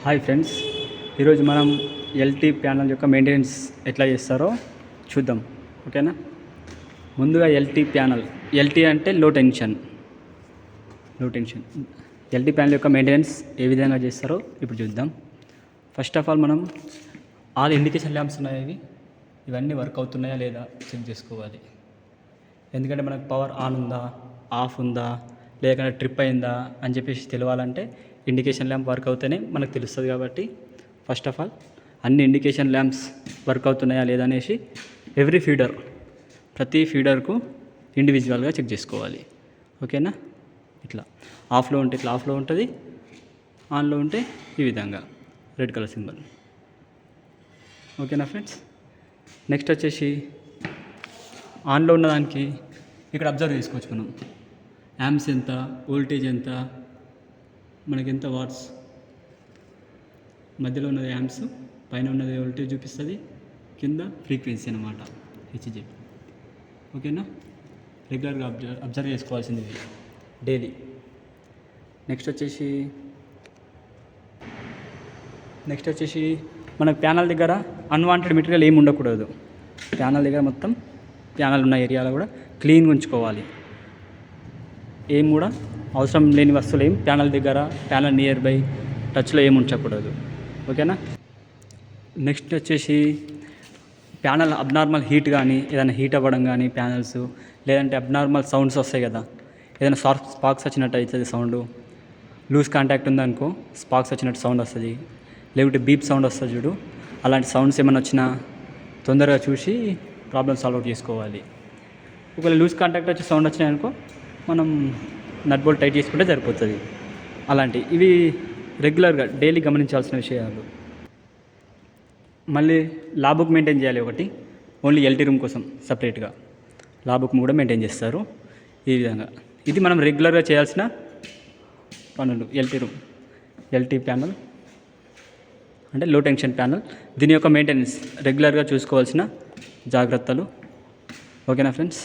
Hi friends, ఈరోజు మనం LT panel యొక్క మెయింటెనెన్స్ ఎట్లా చేస్తారో చూద్దాం. ఓకేనా? ముందుగా ఎల్టీ ప్యానల్, ఎల్టీ అంటే లో టెన్షన్. ఎల్టీ ప్యానల్ యొక్క మెయింటెనెన్స్ ఏ విధంగా చేస్తారో ఇప్పుడు చూద్దాం. ఫస్ట్ ఆఫ్ ఆల్ మనం ఆల్ ఇండికేషన్ ల్యాంప్స్ ఉన్నాయి, ఇవన్నీ వర్క్ అవుతున్నాయా లేదా చెక్ చేసుకోవాలి. ఎందుకంటే మనకు పవర్ ఆన్ ఉందా, ఆఫ్ ఉందా, లేకపోతే ట్రిప్ అయిందా అని చెప్పేసి తెలియాలంటే ఇండికేషన్ ల్యాంప్ వర్క్ అవుతేనే మనకు తెలుస్తుంది. కాబట్టి ఫస్ట్ ఆఫ్ ఆల్ అన్ని ఇండికేషన్ ల్యాంప్స్ వర్క్ అవుతున్నాయా లేదా అనేసి ప్రతి ఫీడర్కు ఇండివిజువల్గా చెక్ చేసుకోవాలి. ఓకేనా? ఇట్లా ఆఫ్లో ఉంటే ఇట్లా ఆఫ్లో ఉంటుంది, ఆన్లో ఉంటే ఈ విధంగా రెడ్ కలర్ సింబల్. ఓకేనా ఫ్రెండ్స్? నెక్స్ట్ వచ్చేసి ఆన్లో ఉన్నదానికి ఇక్కడ అబ్జర్వ్ చేసుకోవచ్చు మనం. యాంప్స్ ఎంత, వోల్టేజ్ ఎంత, మనకి ఎంత వాట్స్, మధ్యలో ఉన్నది యాంప్స్, పైన ఉన్నది వోల్టేజ్ చూపిస్తుంది, కింద ఫ్రీక్వెన్సీ అన్నమాట, హెచ్జెడ్. ఓకేనా? రెగ్యులర్గా అబ్జర్వ్ చేసుకోవాల్సింది ఇది డైలీ. నెక్స్ట్ వచ్చేసి మన ప్యానల్ దగ్గర అన్వాంటెడ్ మెటీరియల్ ఏమి ఉండకూడదు. ప్యానల్ దగ్గర మొత్తం ప్యానల్ ఉన్న ఏరియాలో కూడా క్లీన్గా ఉంచుకోవాలి. ఏం కూడా అవసరం లేని వస్తువులు ఏం ప్యానల్ దగ్గర, ప్యానల్ నియర్ బై టచ్లో ఏమి ఉంచకూడదు. ఓకేనా? నెక్స్ట్ వచ్చేసి ప్యానల్ అబ్నార్మల్ హీట్ కానీ, ఏదైనా హీట్ అవ్వడం కానీ ప్యానల్స్, లేదంటే అబ్నార్మల్ సౌండ్స్ వస్తాయి కదా, ఏదైనా స్పార్క్స్ వచ్చినట్టు అవుతుంది సౌండ్, లూజ్ కాంటాక్ట్ ఉందనుకో స్పార్క్స్ వచ్చినట్టు సౌండ్ వస్తుంది, లేకుంటే బీప్ సౌండ్ వస్తుంది చూడు, అలాంటి సౌండ్స్ ఏమైనా వచ్చినా తొందరగా చూసి ప్రాబ్లమ్ సాల్వ్ అవుట్ చేసుకోవాలి. ఒకవేళ లూజ్ కాంటాక్ట్ వచ్చి సౌండ్ వచ్చినాయనుకో మనం నట్ బోల్ట్ టైట్ చేసుకుంటే సరిపోతుంది. ఇవి రెగ్యులర్గా డైలీ గమనించాల్సిన విషయాలు. మళ్ళీ లా బుక్ మెయింటైన్ చేయాలి ఒకటి, ఓన్లీ ఎల్టీ రూమ్ కోసం సపరేట్గా లా బుక్ కూడా మెయింటైన్ చేస్తారు. ఈ విధంగా ఇది మనం రెగ్యులర్గా చేయాల్సిన పనులు. ఎల్టీ ప్యానల్ అంటే లో టెన్షన్ ప్యానల్, దీని యొక్క మెయింటెనెన్స్ రెగ్యులర్గా చూసుకోవాల్సిన జాగ్రత్తలు. ఓకేనా ఫ్రెండ్స్?